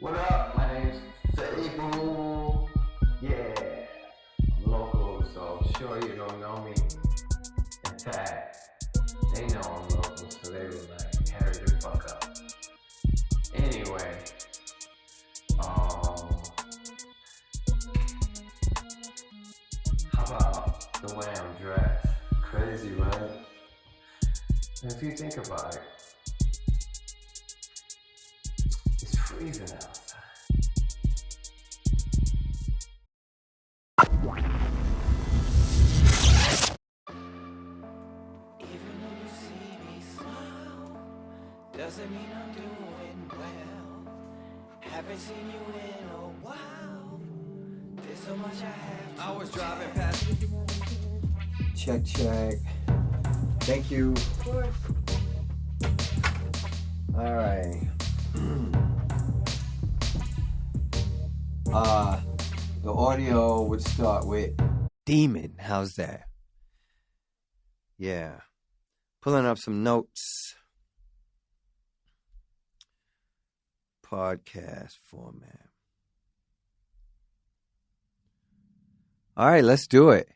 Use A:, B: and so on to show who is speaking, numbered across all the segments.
A: What up? My name's Fabel. Yeah, I'm local, so sure you don't know me. In fact, they know I'm local, so they were like, hurry the fuck up. Anyway, how about the way I'm dressed? Crazy, right? And if you think about it, it's freezing outside.
B: Doesn't mean I'm doing well. Haven't seen you in a while. There's so much I have to. I was driving past.
C: Check. Thank you.
D: Of course.
C: All right. The audio would start with Demon. How's that? Yeah. Pulling up some notes. Podcast format. All right, let's do it.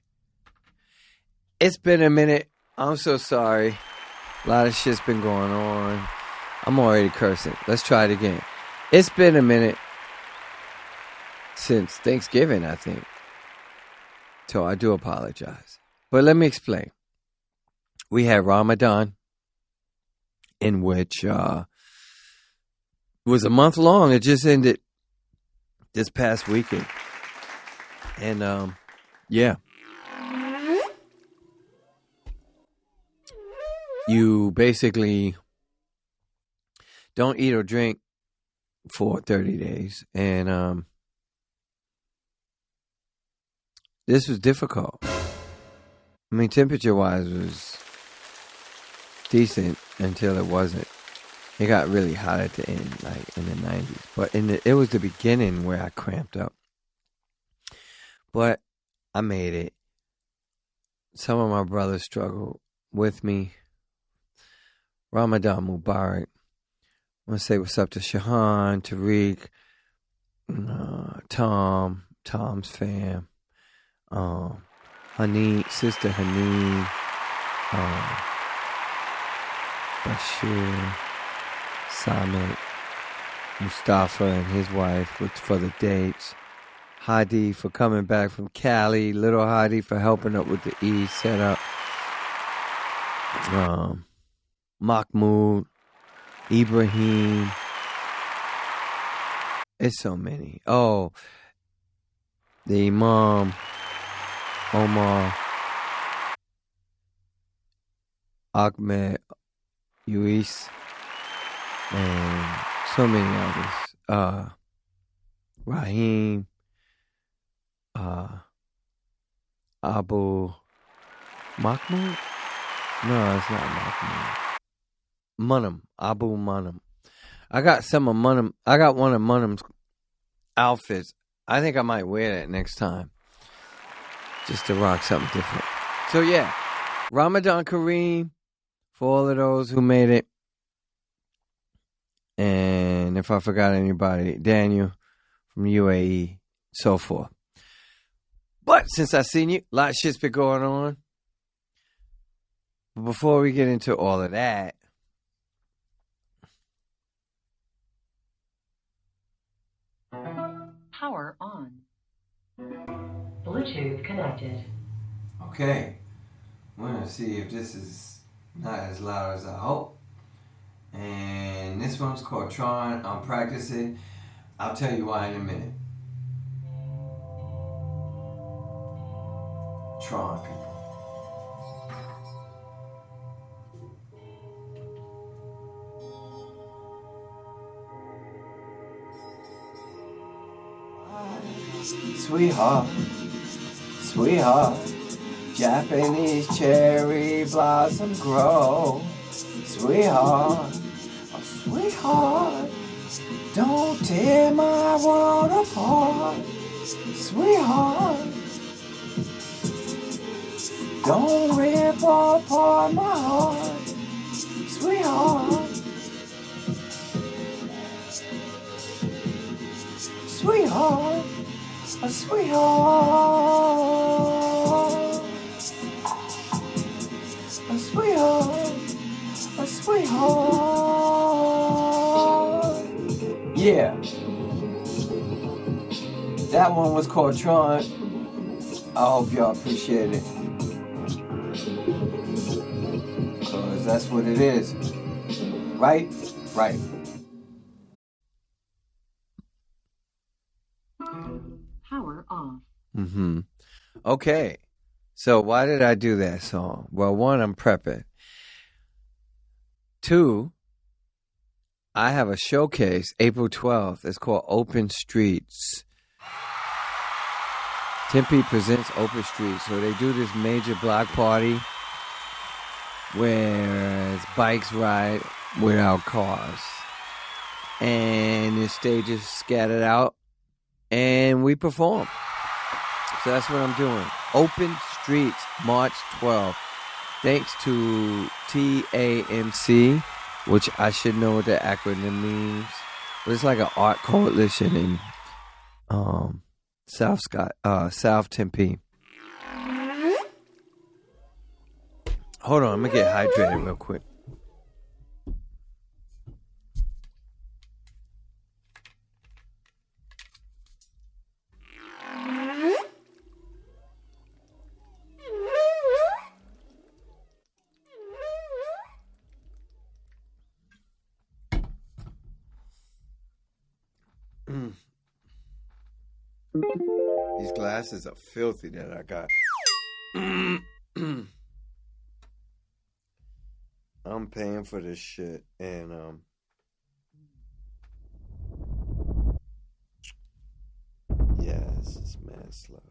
C: It's been a minute. I'm so sorry. A lot of shit's been going on. I'm already cursing. Let's try it again. It's been a minute since Thanksgiving, I think. So I do apologize. But let me explain. We had Ramadan, in which was a month long. It just ended this past weekend. And, yeah. You basically don't eat or drink for 30 days. And this was difficult. I mean, temperature-wise was decent until it wasn't. It got really hot at the end, like in the 90s. But it was the beginning where I cramped up. But I made it. Some of my brothers struggled with me. Ramadan Mubarak. I want to say what's up to Shahan, Tariq, Tom's fam, Sister Haneen, Bashir, Samit, Mustafa and his wife for the dates, Hadi for coming back from Cali, little Hadi for helping up with the Eid setup, Mahmoud, Ibrahim. It's so many. Oh, the Imam, Omar, Ahmed, Uis, and so many others. Raheem, Abu Mahmoud? No, it's not Mahmoud. Munham, Abu Munham. I got some of Munham. I got one of Munham's outfits. I think I might wear that next time, just to rock something different. So yeah, Ramadan Kareem for all of those who made it. And if I forgot anybody, Daniel from UAE, so forth. But since I seen you, a lot of shit's been going on. But before we get into all of that,
D: Power on. Bluetooth connected.
C: okay, we're going to see if this is not as loud as I hope. And this one's called Tron. I'm practicing. I'll tell you why in a minute. Tron, people. Sweetheart, Japanese cherry blossom grow. Sweetheart, don't tear my world apart. Sweetheart, don't rip apart my heart. Sweetheart, sweetheart, a sweetheart, a sweetheart, a sweetheart. Yeah, that one was called Tron. I hope y'all appreciate it, cause that's what it is, right? Right.
D: Power off.
C: Okay. So why did I do that song? Well, one, I'm prepping. Two, I have a showcase April 12th. It's called Open Streets. Tempe presents Open Streets. So they do this major block party where bikes ride without cars. And the stage is scattered out. And we perform. So that's what I'm doing. Open Streets, March 12th. Thanks to TAMC, which I should know what the acronym means. But it's like an art coalition in South Tempe. Hold on, I'm going to get hydrated real quick. These glasses are filthy that I got. I'm paying for this shit, and yeah, this is mad slow.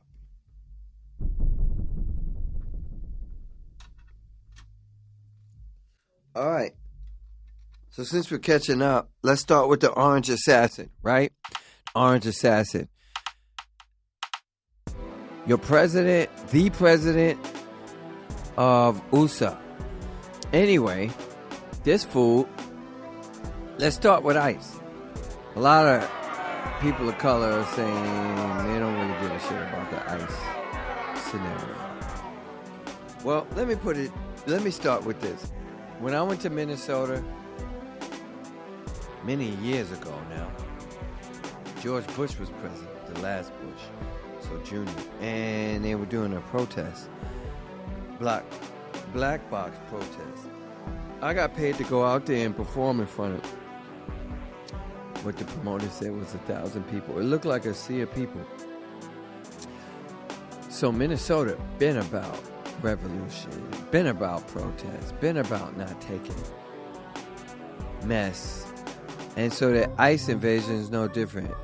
C: All right. So since we're catching up, let's start with the Orange Assassin, right? Orange Assassin. Your president, the president of USA. Anyway, this fool, let's start with ICE. A lot of people of color are saying they don't really give a shit about the ICE scenario. Well, let me start with this. When I went to Minnesota many years ago now, George Bush was president, the last Bush. So Junior, and they were doing a protest, black box protest. I got paid to go out there and perform in front of what the promoter said was 1,000 people. It looked like a sea of people. So Minnesota been about revolution, been about protest, been about not taking mess, and so the ICE invasion is no different.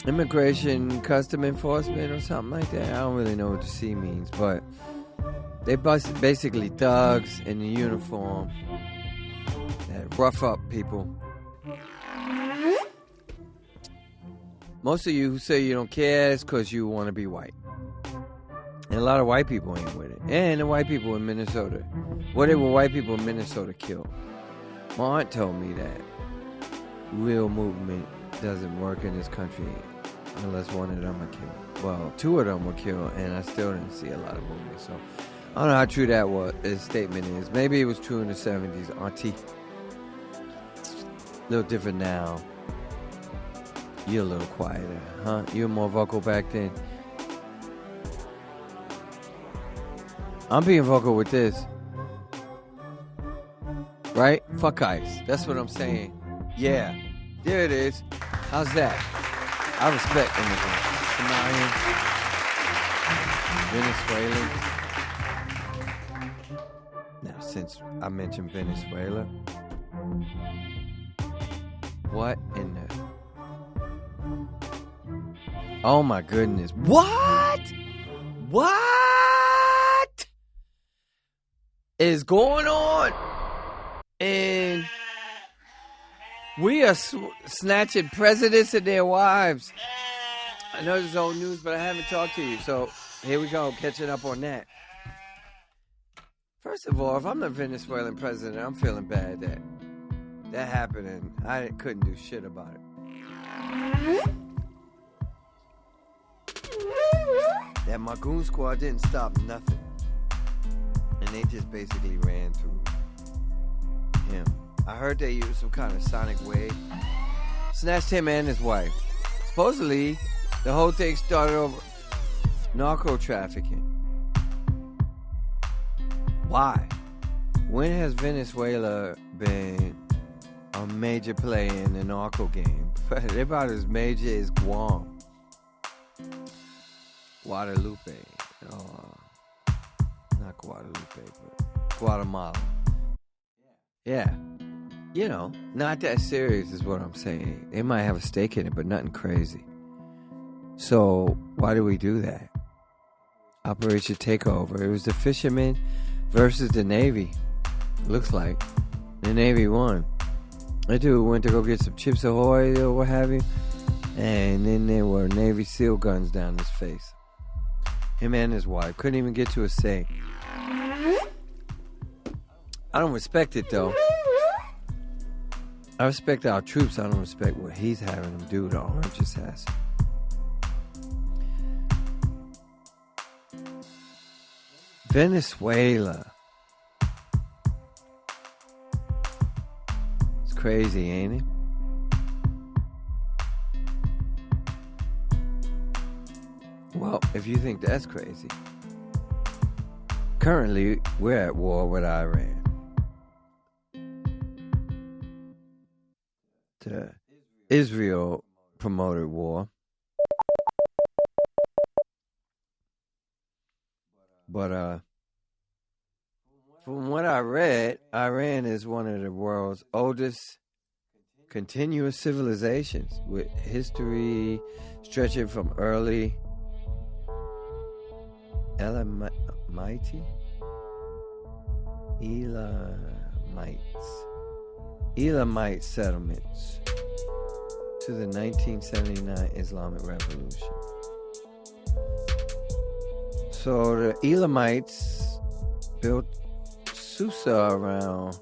C: Immigration, custom enforcement, or something like that. I don't really know what the C means, but they basically thugs in the uniform that rough up people. Most of you who say you don't care is because you want to be white. And a lot of white people ain't with it. And the white people in Minnesota. What did white people in Minnesota kill? My aunt told me that real movement doesn't work in this country unless one of them are killed. Well, two of them were killed, and I still didn't see a lot of movement. So I don't know how true that his statement is. Maybe it was true in the 70s, auntie. A little different now. You're a little quieter, huh? You were more vocal back then. I'm being vocal with this. Right? Fuck ICE. That's what I'm saying. Yeah. There it is. How's that? I respect immigrants. Somalian. Venezuelan. Now, since I mentioned Venezuela, what in the... Oh my goodness. What is going on? And we are snatching presidents and their wives. I know this is old news, but I haven't talked to you. So here we go, catching up on that. First of all, if I'm the Venezuelan president, I'm feeling bad that happened and I couldn't do shit about it. That Magoon squad didn't stop nothing. And they just basically ran through him. I heard they used some kind of sonic wave. Snatched him and his wife. Supposedly, the whole thing started over narco trafficking. Why? When has Venezuela been a major player in the narco game? They're about as major as Guam. Guadalupe. Not Guadalupe, but Guatemala. Yeah. You know, not that serious is what I'm saying. They might have a stake in it, but nothing crazy. So, why do we do that? Operation Takeover. It was the fishermen versus the Navy. Looks like. The Navy won. That dude went to go get some Chips Ahoy or what have you. And then there were Navy SEAL guns down his face. Him and his wife. Couldn't even get to a say. I don't respect it though. I respect our troops. I don't respect what he's having them do to orange assassin. Venezuela. It's crazy, ain't it? Well, if you think that's crazy. Currently, we're at war with Iran. The Israel promoted war. But from what I read, Iran is one of the world's oldest continuous civilizations with history stretching from early Elamite settlements to the 1979 Islamic Revolution. So the Elamites built Susa around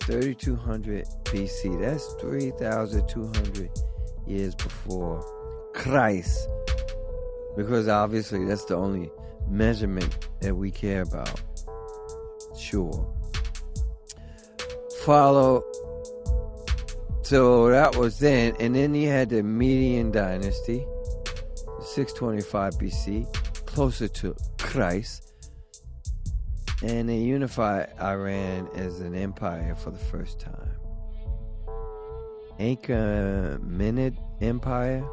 C: 3200 BC. That's 3,200 years before Christ. Because obviously that's the only measurement that we care about. Sure. So that was then. And then you had the Median dynasty, 625 BC, closer to Christ. And they unified Iran as an empire for the first time. Achaemenid Empire,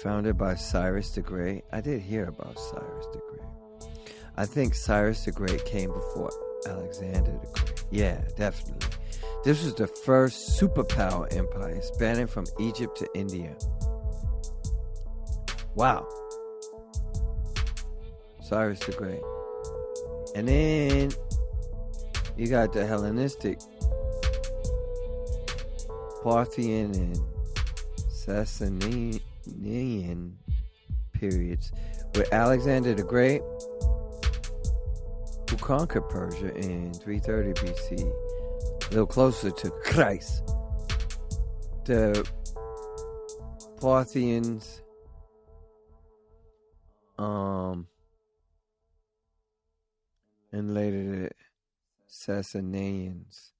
C: founded by Cyrus the Great. I did hear about Cyrus the Great. I think Cyrus the Great came before Alexander the Great. Yeah, definitely. This was the first superpower empire spanning from Egypt to India. Wow. Cyrus the Great. And then you got the Hellenistic, Parthian, and Sasanian periods, with Alexander the Great, who conquered Persia in 330 BC, a little closer to Christ. The Parthians, and later the Sasanians.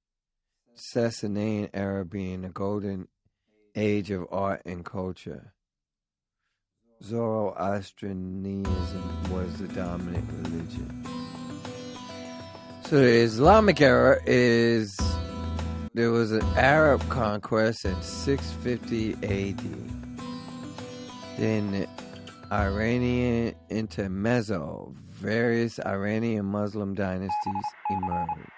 C: Sasanian era being the golden age of art and culture. Zoroastrianism was the dominant religion. So the Islamic era is, there was an Arab conquest in 650 AD. Then the Iranian intermezzo, various Iranian Muslim dynasties emerged,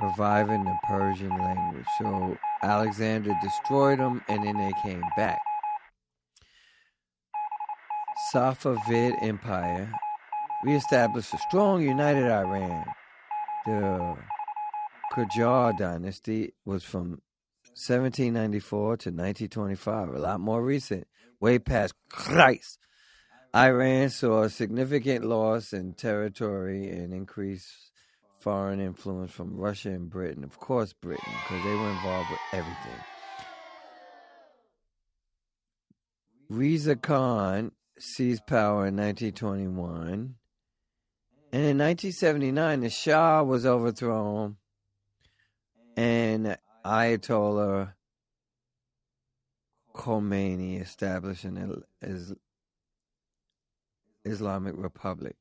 C: reviving the Persian language. So Alexander destroyed them, and then they came back. Safavid Empire reestablished a strong, united Iran. The Qajar dynasty was from 1794 to 1925, a lot more recent, way past Christ. Iran saw a significant loss in territory and increased foreign influence from Russia and Britain. Of course, Britain, because they were involved with everything. Reza Khan seized power in 1921. And in 1979, the Shah was overthrown. And Ayatollah Khomeini established an Islamic Republic.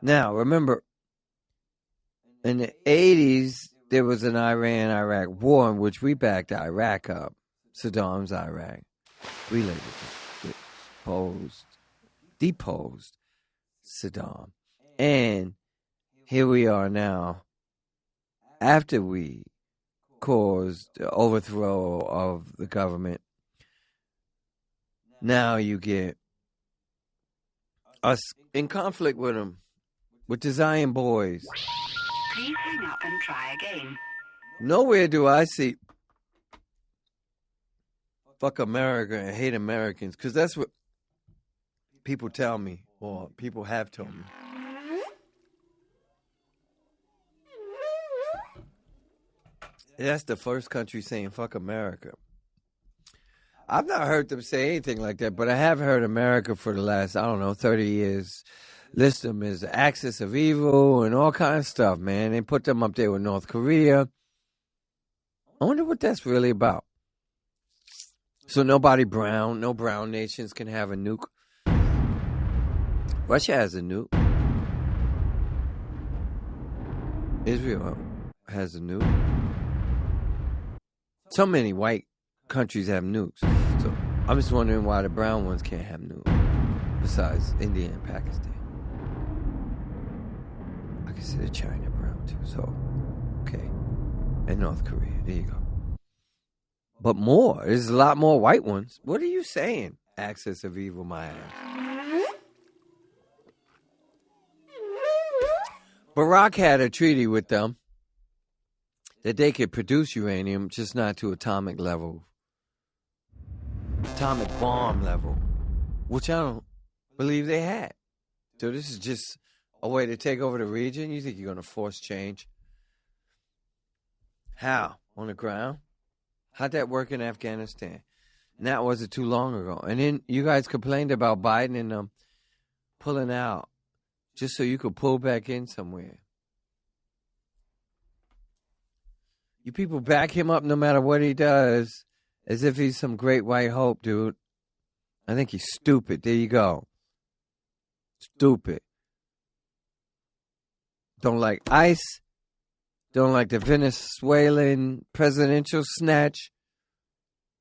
C: Now, remember, in the 80s, there was an Iran-Iraq war in which we backed Iraq up, Saddam's Iraq. We later deposed Saddam. And here we are now, after we caused the overthrow of the government. Now you get us in conflict with them, with the Zion boys.
E: Please hang up and try again.
C: Nowhere do I see fuck America and hate Americans, because that's what people tell me, or people have told me. That's the first country saying fuck America. I've not heard them say anything like that, but I have heard America for the last, 30 years list them as the axis of evil and all kinds of stuff, man. They put them up there with North Korea. I wonder what that's really about. So no brown nations can have a nuke. Russia has a nuke. Israel has a nuke. So many white countries have nukes. So I'm just wondering why the brown ones can't have nukes, besides India and Pakistan. I consider China brown too, so okay. And North Korea, there you go. But more, there's a lot more white ones. What are you saying? Axis of evil, my ass. Barack had a treaty with them that they could produce uranium, just not to atomic level. Atomic bomb level. Which I don't believe they had. So this is just a way to take over the region? You think you're going to force change? How? On the ground? How'd that work in Afghanistan? And that wasn't too long ago. And then you guys complained about Biden and them pulling out just so you could pull back in somewhere. You people back him up no matter what he does, as if he's some great white hope, dude. I think he's stupid. There you go. Stupid. Don't like ICE. Don't like the Venezuelan presidential snatch.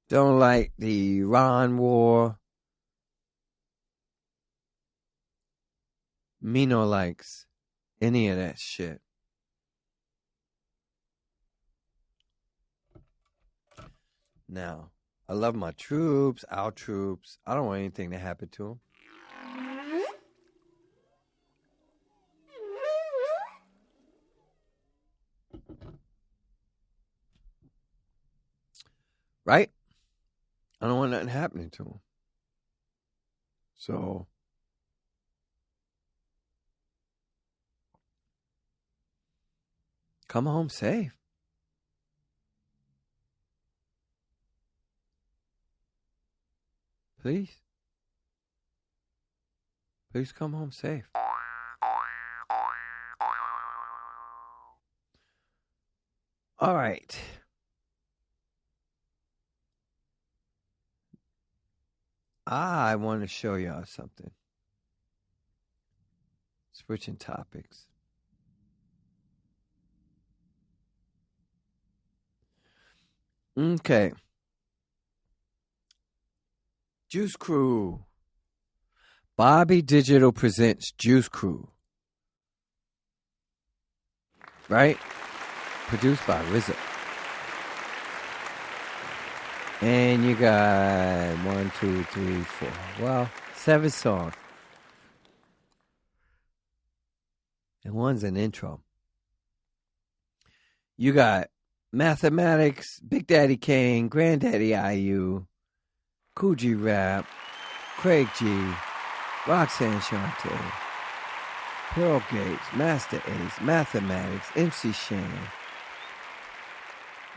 C: Don't like the Iran war. Me no likes any of that shit. Now, I love my troops, our troops. I don't want anything to happen to them. Right? I don't want nothing happening to them. So, come home safe. Please. Please come home safe. All right. I want to show y'all something. Switching topics. Okay. Juice Crew. Bobby Digital presents Juice Crew. Right? Produced by RZA. And you got 1, 2, 3, 4. Well, 7 songs. And one's an intro. You got Mathematics, Big Daddy Kane, Granddaddy IU, Coogee Rap, Craig G, Roxanne Shante, Pearl Gates, Master Ace, Mathematics, MC Shan.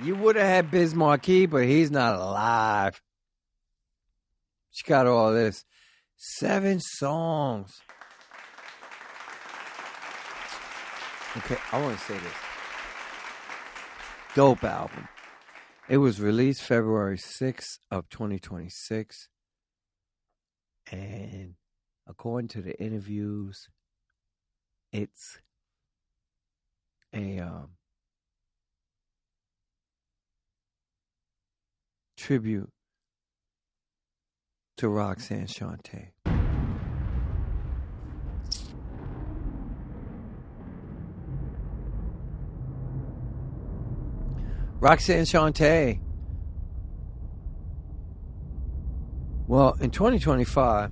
C: You would have had Biz Marquee, but he's not alive. She got all this. 7 songs. Okay, I want to say this. Dope album. It was released February 6th of 2026. And according to the interviews, it's a tribute to Roxanne Shante. Roxanne Shante. Well, in 2025,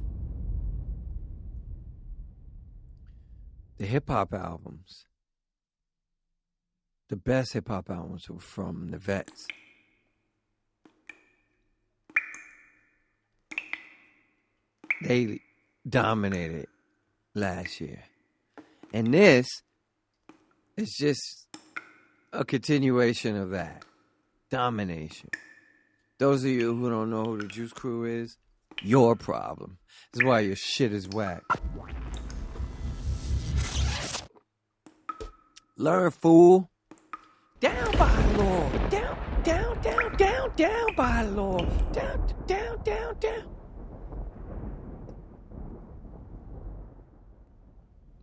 C: the hip-hop albums, the best hip-hop albums were from the vets. They dominated last year. And this is just a continuation of that. Domination. Those of you who don't know who the Juice Crew is, your problem. This is why your shit is whack. Learn, fool. Down by law. Down, down, down, down, down by law. Down, down, down, down.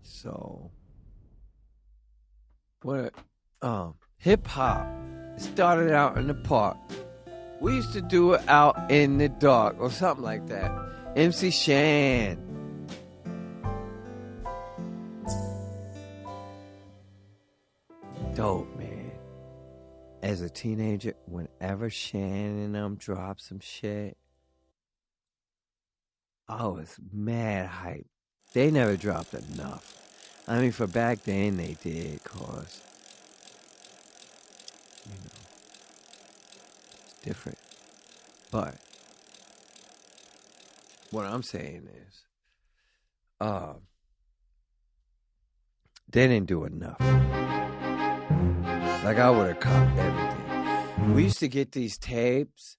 C: So, what? Hip hop started out in the park. We used to do it out in the dark or something like that. MC Shan. Dope, man. As a teenager, whenever Shan and them dropped some shit, I was mad hype. They never dropped enough. I mean, for back then they did, cause, you know, it's different. But what I'm saying is, they didn't do enough. Like, I would have copped everything. We used to get these tapes,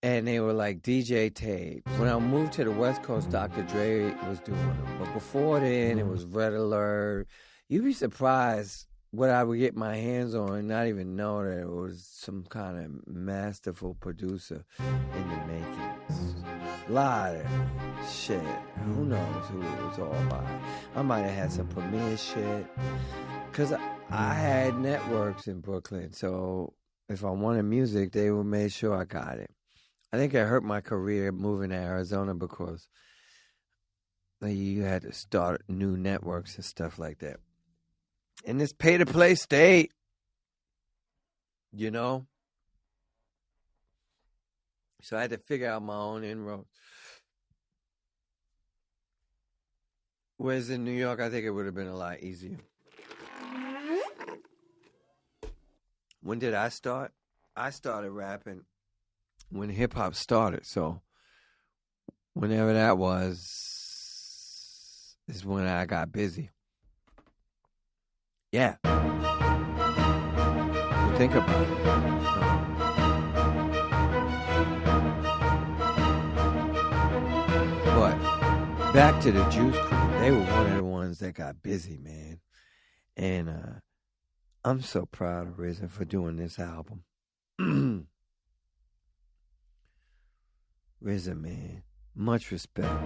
C: and they were like DJ tapes. When I moved to the West Coast, Dr. Dre was doing them. But before then, it was Red Alert. You'd be surprised what I would get my hands on and not even know that it was some kind of masterful producer in the makings. A lot of shit. Who knows who it was all by. I might have had some Premier shit. Because I had networks in Brooklyn. So if I wanted music, they would make sure I got it. I think it hurt my career moving to Arizona because you had to start new networks and stuff like that. In this pay-to-play state, you know? So I had to figure out my own inroads. Whereas in New York, I think it would have been a lot easier. When did I start? I started rapping when hip-hop started. So whenever that was, is when I got busy. Yeah. So think about it. But back to the Juice Crew. They were one of the ones that got busy, man. And I'm so proud of RZA for doing this album. RZA, man. Much respect.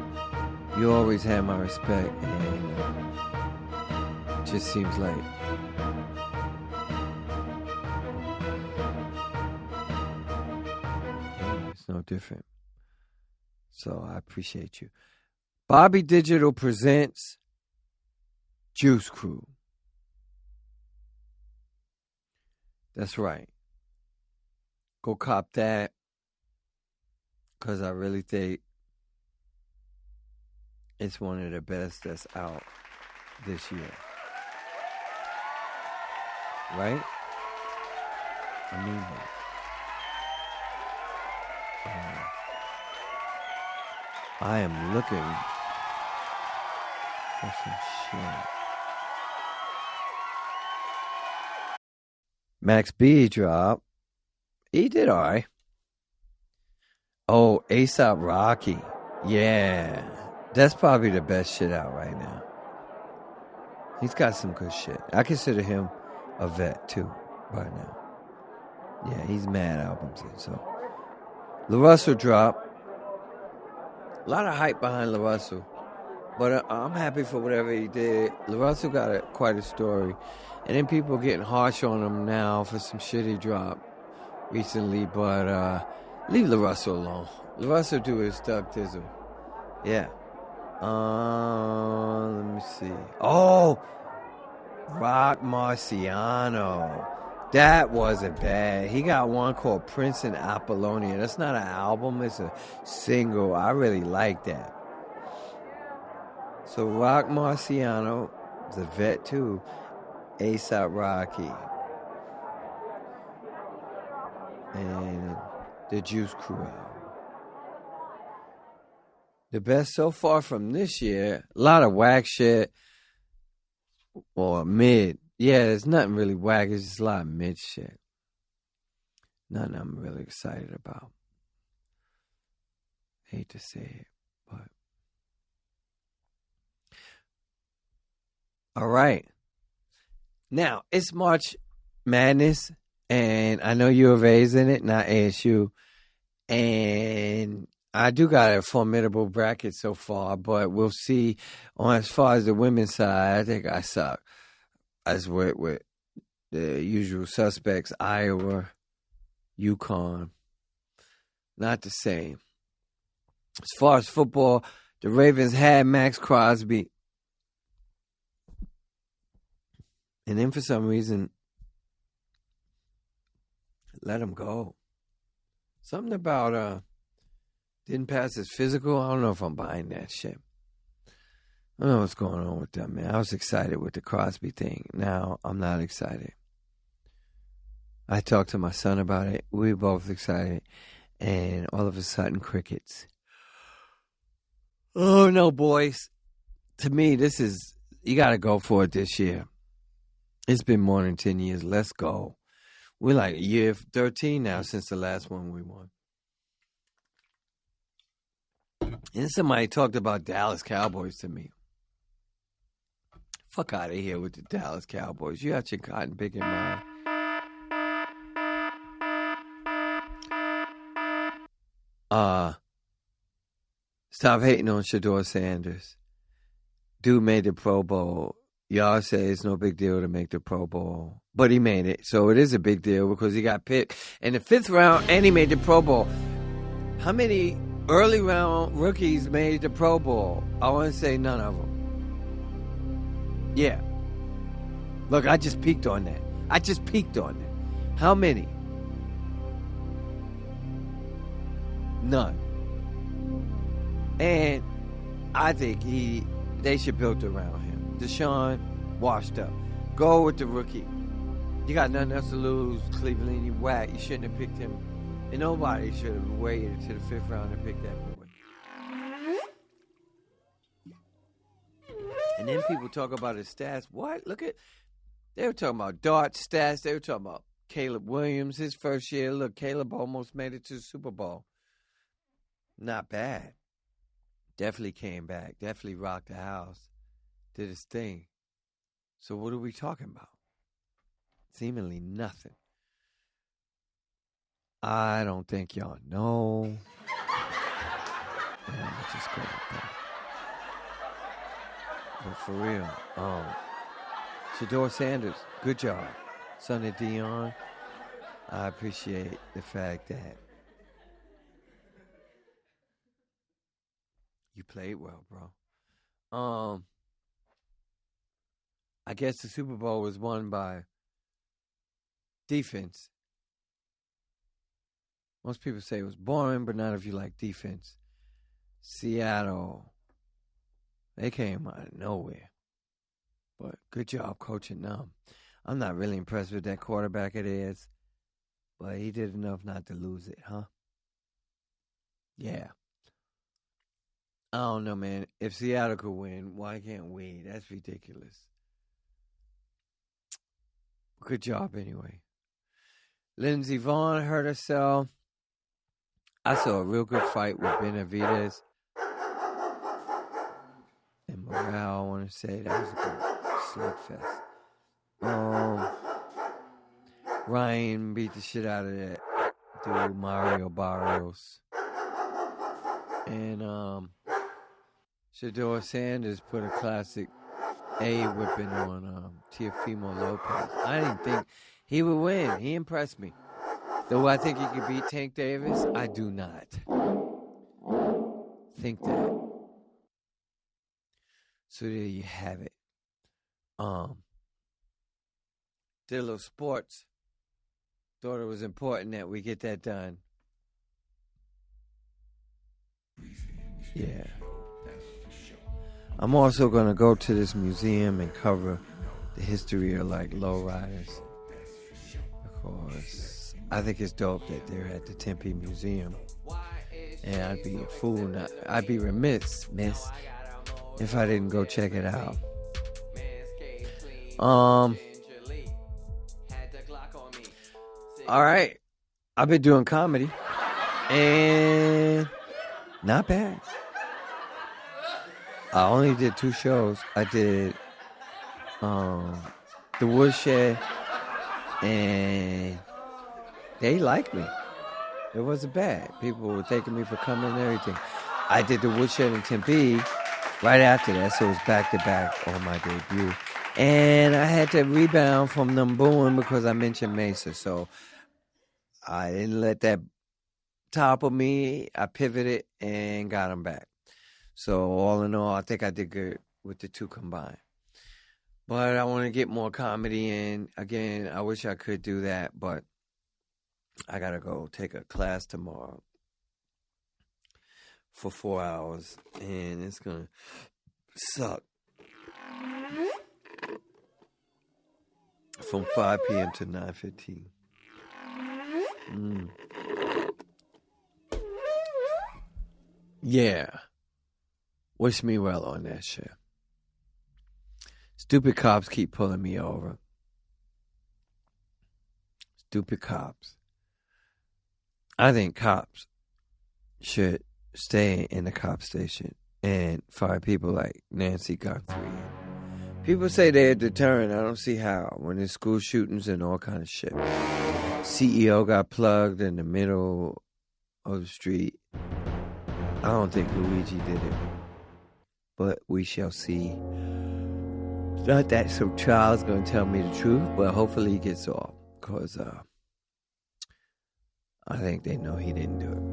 C: You always had my respect, and it just seems like it's no different. So I appreciate you. Bobby Digital presents Juice Crew. That's right. Go cop that. Because I really think it's one of the best that's out this year. Right? I mean that. I am looking for some shit. Max B dropped. He did alright. Oh, A$AP Rocky. Yeah. That's probably the best shit out right now. He's got some good shit. I consider him a vet, too, right now. Yeah, he's mad albums in, so. LaRussell dropped. A lot of hype behind LaRussell. But I'm happy for whatever he did. LaRussell got quite a story. And then people getting harsh on him now for some shit he dropped recently. But leave LaRussell alone. LaRussell do his Thug Tizzle. Yeah. Let me see. Oh! Rock Marciano. That wasn't bad. He got one called Prince and Apollonia. That's not an album. It's a single. I really like that. So Rock Marciano is a vet too. A$AP Rocky. And the Juice Crew. The best so far from this year. A lot of whack shit. Or mid. Yeah, there's nothing really whack. It's just a lot of mid shit. Nothing I'm really excited about. Hate to say it, but. All right. Now, it's March Madness, and I know U of A's in it, not ASU. And I do got a formidable bracket so far, but we'll see. As far as the women's side, I think I suck. As with the usual suspects, Iowa, UConn, not the same. As far as football, the Ravens had Max Crosby. And then for some reason, let him go. Something about didn't pass his physical. I don't know if I'm buying that shit. I don't know what's going on with them, man. I was excited with the Crosby thing. Now I'm not excited. I talked to my son about it. We were both excited. And all of a sudden, crickets. Oh, no, boys. To me, this is, you got to go for it this year. It's been more than 10 years. Let's go. We're like year 13 now since the last one we won. And somebody talked about Dallas Cowboys to me. Fuck out of here with the Dallas Cowboys. You got your cotton picking mind. Stop hating on Shador Sanders. Dude made the Pro Bowl. Y'all say it's no big deal to make the Pro Bowl. But he made it. So it is a big deal because he got picked in the 5th round and he made the Pro Bowl. How many early round rookies made the Pro Bowl? I want to say none of them. Yeah. Look, I just peeked on that. How many? None. And I think they should build around him. Deshaun, washed up. Go with the rookie. You got nothing else to lose. Cleveland, you whack. You shouldn't have picked him. And nobody should have waited to the 5th round to pick that boy. And then people talk about his stats. What? They were talking about dart stats. They were talking about Caleb Williams, his first year. Look, Caleb almost made it to the Super Bowl. Not bad. Definitely came back. Definitely rocked the house. Did his thing. So what are we talking about? Seemingly nothing. I don't think y'all know. Yeah, I'm gonna just go with that. But for real, Shador Sanders, good job. Son of Dion, I appreciate the fact that you played well, bro. I guess the Super Bowl was won by defense. Most people say it was boring, but not if you like defense. Seattle, they came out of nowhere. But good job coaching them. I'm not really impressed with that quarterback of theirs, but he did enough not to lose it, huh? Yeah. I don't know, man. If Seattle could win, why can't we? That's ridiculous. Good job, anyway. Lindsey Vonn hurt herself. I saw a real good fight with Benavidez and Morale. I want to say that was a good slugfest. Ryan beat the shit out of that dude, Mario Barrios. And Shador Sanders put a classic A whipping on Teofimo Lopez. I didn't think he would win. He impressed me. Though I think he could beat Tank Davis, I do not think that. So there you have it. Did a little sports. Thought it was important that we get that done. Yeah. I'm also going to go to this museum and cover the history of like lowriders. Because I think it's dope that they're at the Tempe Museum. And I'd be a fool not, I'd be remiss, miss, if I didn't go check it out. All right. I've been doing comedy. And not bad. I only did 2 shows. I did The Woodshed, and they liked me. It wasn't bad. People were thanking me for coming and everything. I did The Woodshed in Tempe right after that, so it was back-to-back on my debut. And I had to rebound from them booing because I mentioned Mesa, so I didn't let that topple me. I pivoted and got them back. So all in all, I think I did good with the 2 combined. But I want to get more comedy in. Again, I wish I could do that, but I got to go take a class tomorrow for 4 hours, and it's going to suck. From 5 p.m. to 9:15. Yeah. Wish me well on that shit. Stupid cops keep pulling me over. Stupid cops. I think cops should stay in the cop station and fire people like Nancy Guthrie. People say they're deterrent. I don't see how. When there's school shootings and all kind of shit. CEO got plugged in the middle of the street. I don't think Luigi did it. But we shall see. Not that some child's going to tell me the truth, but hopefully he gets off. Because I think they know he didn't do it.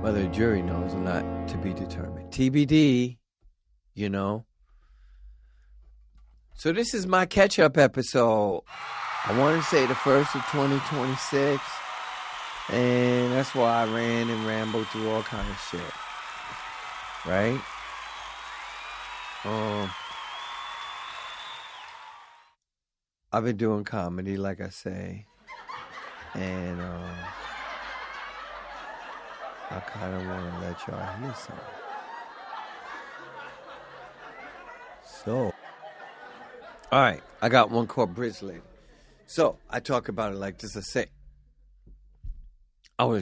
C: Whether the jury knows or not, to be determined. TBD, you know. So this is my catch-up episode. I want to say the first of 2026. And that's why I ran and rambled through all kind of shit. Right? I've been doing comedy, like I say. And I kind of want to let y'all hear something. So, all right, I got one called Bridge Lady. So, I talk about it like this. I say, I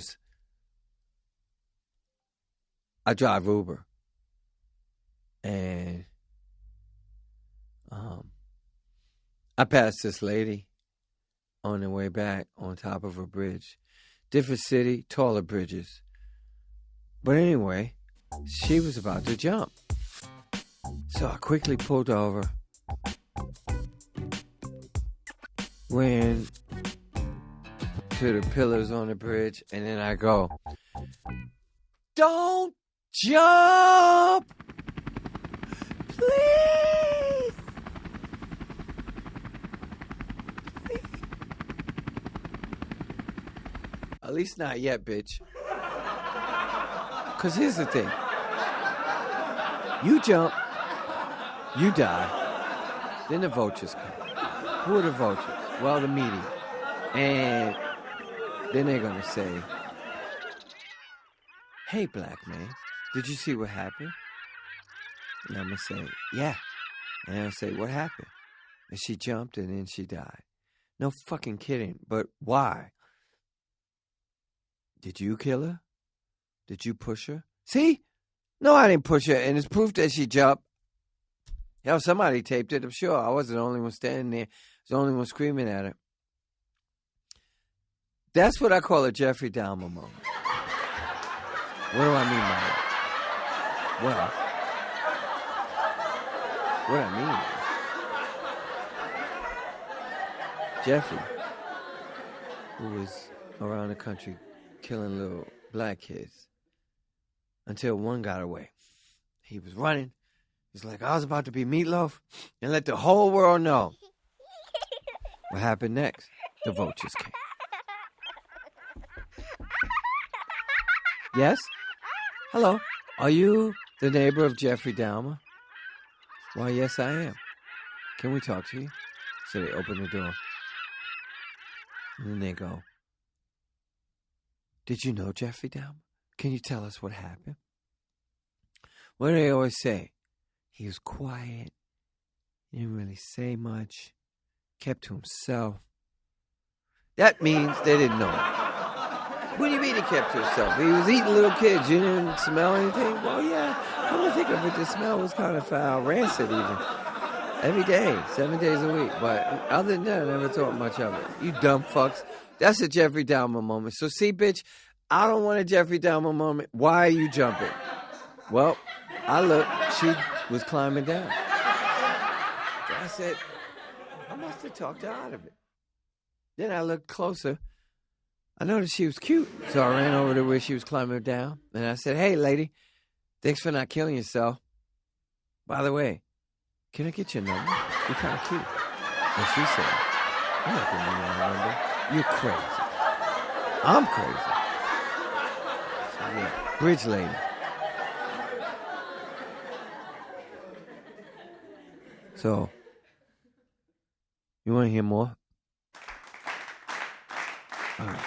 C: drive Uber. And I passed this lady on the way back on top of a bridge. Different city, taller bridges. But anyway, she was about to jump. So I quickly pulled over. Ran to the pillars on the bridge. And then I go, "Don't jump! Please! At least not yet, bitch. Because here's the thing. You jump, you die, then the vultures come. Who are the vultures? Well, the media. And then they're going to say, "Hey, black man, did you see what happened?" And I'm going to say, "Yeah." And I'll say, "What happened?" And she jumped and then she died. No fucking kidding. But why? Did you kill her? Did you push her? See? No, I didn't push her, and it's proof that she jumped. Hell, somebody taped it, I'm sure. I wasn't the only one standing there. I was the only one screaming at her. That's what I call a Jeffrey Dahmer moment. What do I mean by that? Well, what I mean is, Jeffrey, who was around the country killing little black kids, until one got away. He was running. He's like, I was about to be Meatloaf and let the whole world know. What happened next? The vultures came. Yes? Hello. Are you the neighbor of Jeffrey Dahmer? Why, yes, I am. Can we talk to you? So they open the door. And then they go, did you know Jeffrey Dahmer? Can you tell us what happened? What do they always say? He was quiet. He didn't really say much. Kept to himself. That means they didn't know him. What do you mean he kept to himself? He was eating little kids. You didn't smell anything? Well, yeah. Come to think of it, the smell was kind of foul, rancid even. Every day, 7 days a week. But other than that, I never thought much of it. You dumb fucks. That's a Jeffrey Dahmer moment. So see, bitch, I don't want a Jeffrey Dahmer moment. Why are you jumping? Well, I looked. She was climbing down. So I said, I must have talked her out of it. Then I looked closer. I noticed she was cute. So I ran over to where she was climbing down. And I said, hey, lady, thanks for not killing yourself. By the way, can I get your number? You're kind of cute. And she said, I'm not giving you my number. You're crazy. I'm crazy. So yeah, bridge lady. So, you want to hear more? All right.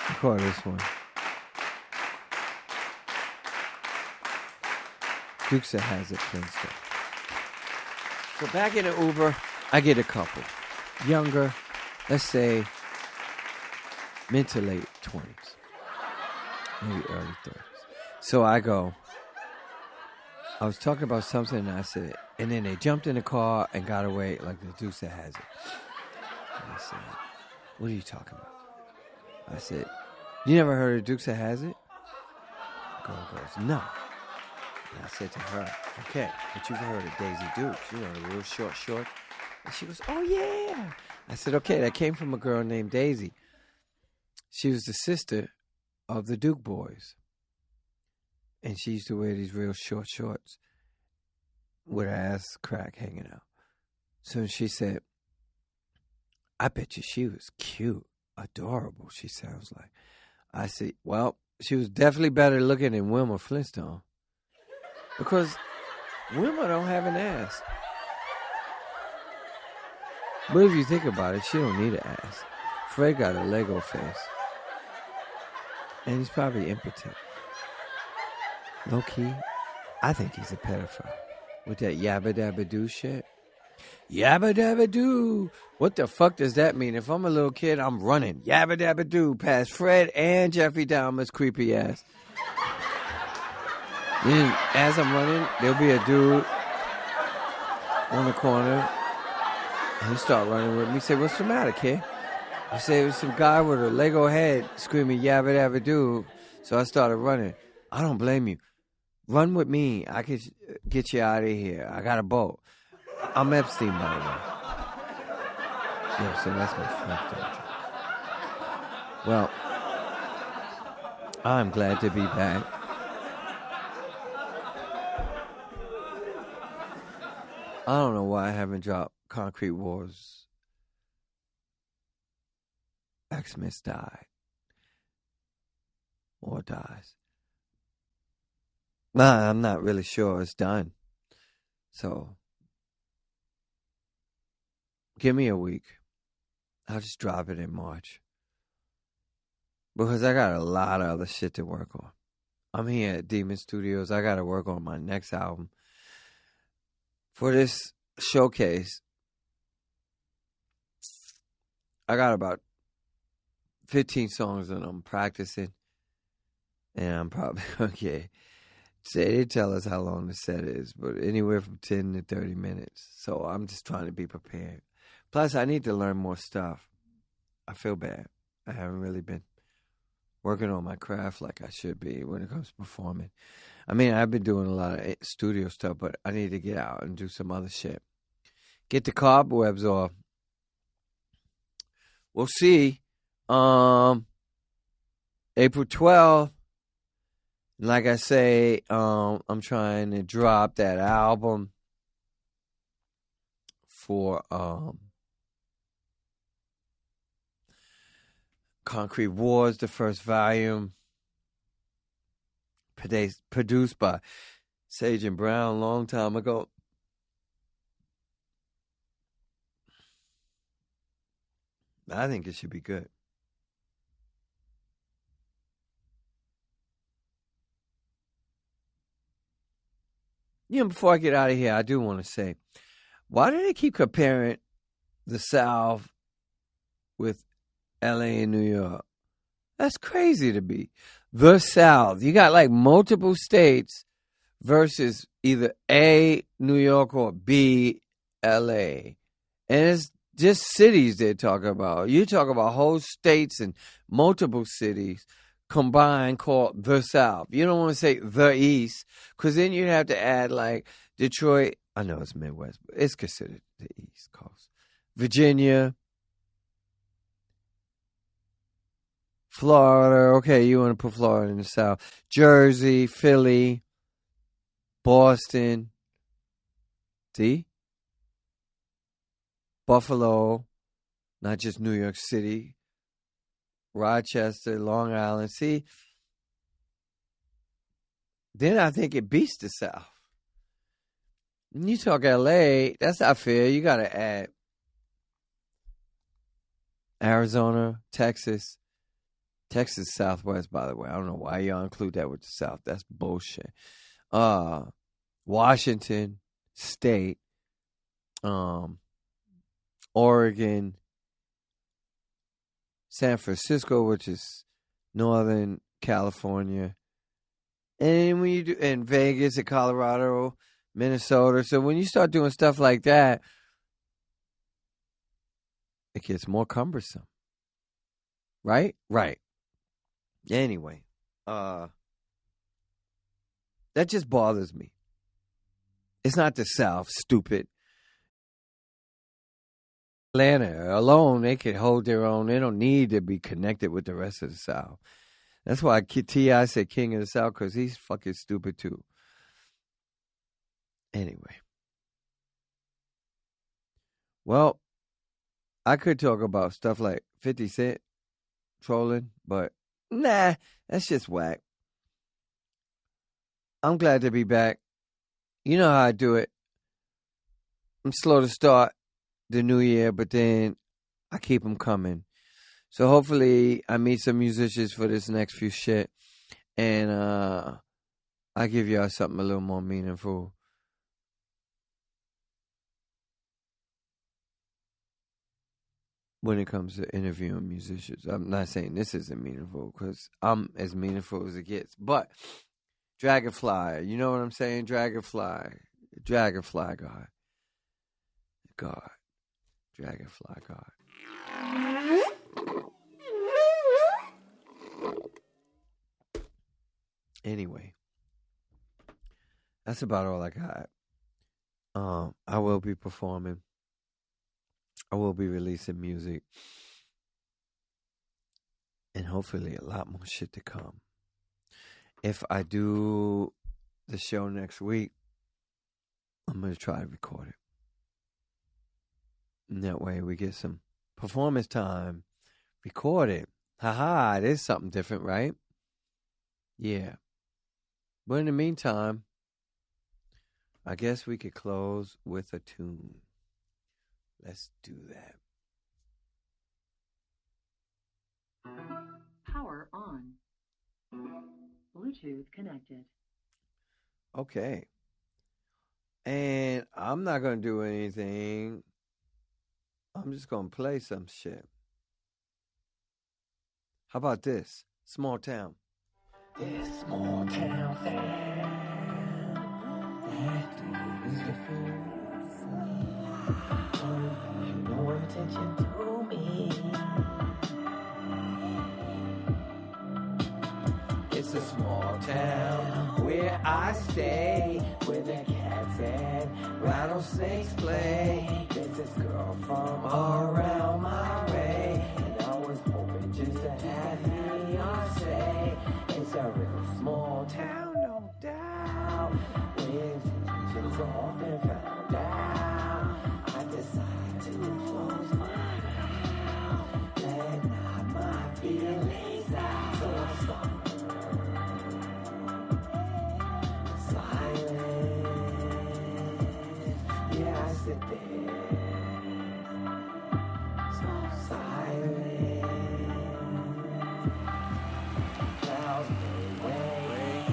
C: I call this one. Dukes of Hazzard Flintstone. So back in the Uber, I get a couple. Younger, let's say mid to late 20s. Maybe early 30s. So I go, I was talking about something and I said, and then they jumped in the car and got away like the Dukes of Hazzard. And I said, what are you talking about? I said, you never heard of Dukes of Hazzard? The girl goes, no. And I said to her, okay, but you've heard of Daisy Dukes, you know, the real short shorts. And she goes, oh yeah. I said, okay, that came from a girl named Daisy. She was the sister of the Duke boys. And she used to wear these real short shorts with her ass crack hanging out. So she said, I bet you she was cute, adorable, she sounds like. I said, well, she was definitely better looking than Wilma Flintstone. Because Wilma don't have an ass. But if you think about it, she don't need an ass. Fred got a Lego face. And he's probably impotent. Low key, I think he's a pedophile. With that yabba dabba doo shit. Yabba dabba doo. What the fuck does that mean? If I'm a little kid, I'm running. Yabba dabba doo past Fred and Jeffrey Dahmer's creepy ass. Then as I'm running, there'll be a dude on the corner. And he'll start running with me. Say, what's the matter, kid? I say, it was some guy with a Lego head screaming yabba dabba doo. So I started running. I don't blame you. Run with me. I could get you out of here. I got a boat. I'm Epstein, by the way. Yeah, so that's my fucked up. Well, I'm glad to be back. I don't know why I haven't dropped Concrete Wars. X-Miss died. Or dies. Nah, I'm not really sure it's done. So, give me a week. I'll just drop it in March. Because I got a lot of other shit to work on. I'm here at Demon Studios. I got to work on my next album. For this showcase, I got about 15 songs and I'm practicing. And I'm probably going to get, they tell us how long the set is, but anywhere from 10 to 30 minutes. So I'm just trying to be prepared. Plus, I need to learn more stuff. I feel bad. I haven't really been working on my craft like I should be when it comes to performing. I mean, I've been doing a lot of studio stuff, but I need to get out and do some other shit. Get the cobwebs off. We'll see. April 12th. Like I say, I'm trying to drop that album for Concrete Wars, the first volume, produced by Sage and Brown a long time ago. I think it should be good. Before I get out of here, I do want to say, why do they keep comparing the South with LA and New York? That's crazy to me. The South. You got like multiple states versus either A, New York, or B, LA. And it's just cities they're talking about. You talk about whole states and multiple cities combined called the South. You don't want to say the East, because then you'd have to add like Detroit. I know it's Midwest, but it's considered the East Coast. Virginia, Florida. Okay, you want to put Florida in the South. Jersey, Philly, Boston. See? Buffalo, not just New York City. Rochester, Long Island. See? Then I think it beats the South. When you talk LA, that's not fair. You got to add Arizona, Texas. Texas Southwest, by the way. I don't know why y'all include that with the South. That's bullshit. Washington State, Oregon, San Francisco, which is Northern California, and when you do in Vegas and Colorado, Minnesota. So when you start doing stuff like that, it gets more cumbersome. Right? Right. Anyway, that just bothers me. It's not the South, stupid. Atlanta alone, they can hold their own. They don't need to be connected with the rest of the South. That's why T.I. said King of the South, because he's fucking stupid too. Anyway. Well, I could talk about stuff like 50 Cent trolling, but nah, that's just whack. I'm glad to be back. You know how I do it. I'm slow to start the new year, but then I keep them coming. So hopefully I meet some musicians for this next few shit, and I give y'all something a little more meaningful. When it comes to interviewing musicians. I'm not saying this isn't meaningful, because I'm as meaningful as it gets. But Dragonfly, you know what I'm saying? Dragonfly God. Dragonfly God. Anyway, that's about all I got. I will be performing. I will be releasing music. And hopefully a lot more shit to come. If I do the show next week, I'm going to try to record it. And that way we get some performance time. Record it. Haha, it is something different, right? Yeah. But in the meantime, I guess we could close with a tune. Let's do that.
D: Power on. Bluetooth connected.
C: Okay. And I'm not going to do anything. I'm just going to play some shit. How about this? Small town.
B: This small town sound that is different. Pay no attention to me. It's a small town where I stay, where the cats and rattlesnakes play. There's this girl from around my way, and I was hoping just to have fiancé. It's a real small town, no doubt, where intentions often found out. I decided to close my mouth, let not my feelings out. So I stop. Yeah, I sit there, so silent. Clouds may rain,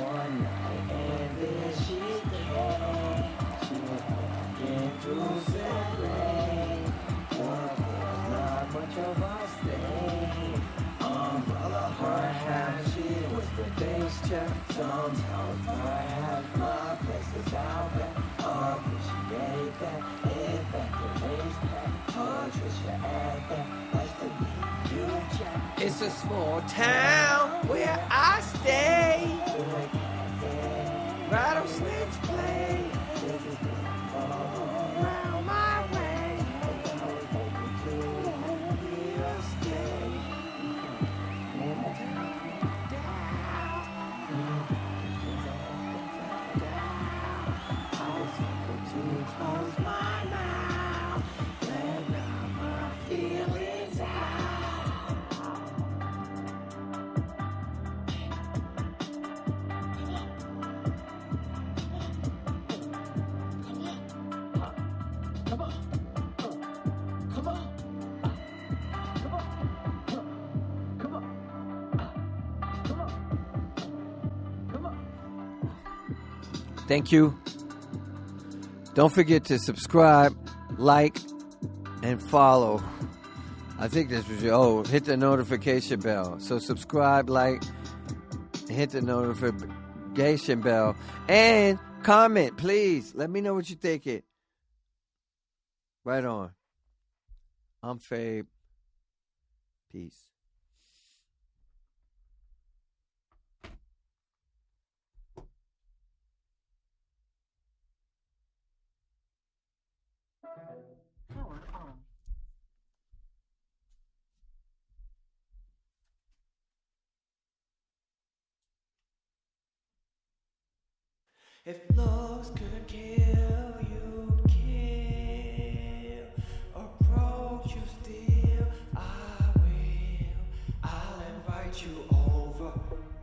B: one night, and then she came. She was walking through some rain. One was not much of a stay. Umbrella, her hat, she was the day's check. Sometimes perhaps my place is out there. Appreciate that. In fact, the race pack. Patricia at that. Nice to meet you, Jack. It's a small town where I stay. Rattlesnakes play. Around my way. We'll stay. Close my mouth, let out my feelings out. Come on, come on, come on, come on.
C: Thank you. Don't forget to subscribe, like, and follow. I think this was hit the notification bell. So subscribe, like, hit the notification bell, and comment, please. Let me know what you think it. Right on. I'm Fabe. Peace.
D: Power on.
B: If looks could kill, you kill. Approach you still, I will. I'll invite you over,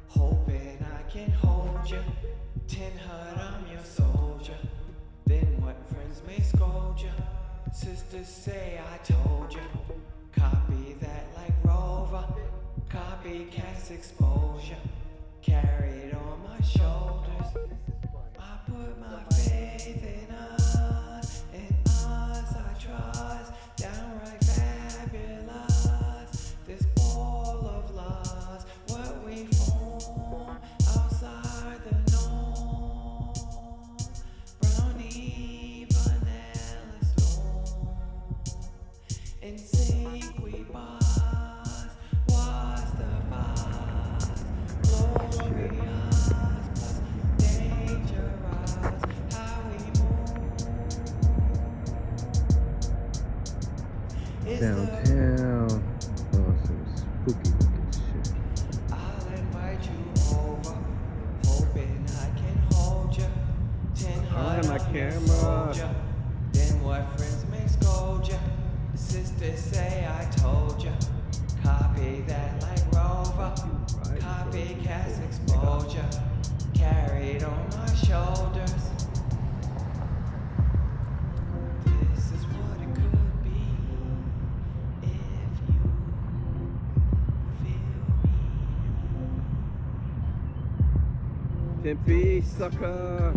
B: hoping I can hold you. 10 hut, I'm your soldier. Then what friends may scold you. Sisters say I told you. Copy that like Rover. Copycats exposure. Carried on my shoulders. I put my faith in us I trust, downright fabulous. This ball of lust, what we form outside the norm. Brownie, vanilla storm. In sync we buzz, what's the buzz? Glorious plus dangerous, how we move. It's
C: Downtown. Oh, some spooky looking shit.
B: I'll invite you over, hoping I can hold you. 10
C: I have my
B: on your
C: camera.
B: soldier. Then what friends may scold you. Sisters say I told you. Copy that like Rover. Copycats exposure. Carried on my shoulders. This is what it could be if you feel me.
C: Tempe, sucker.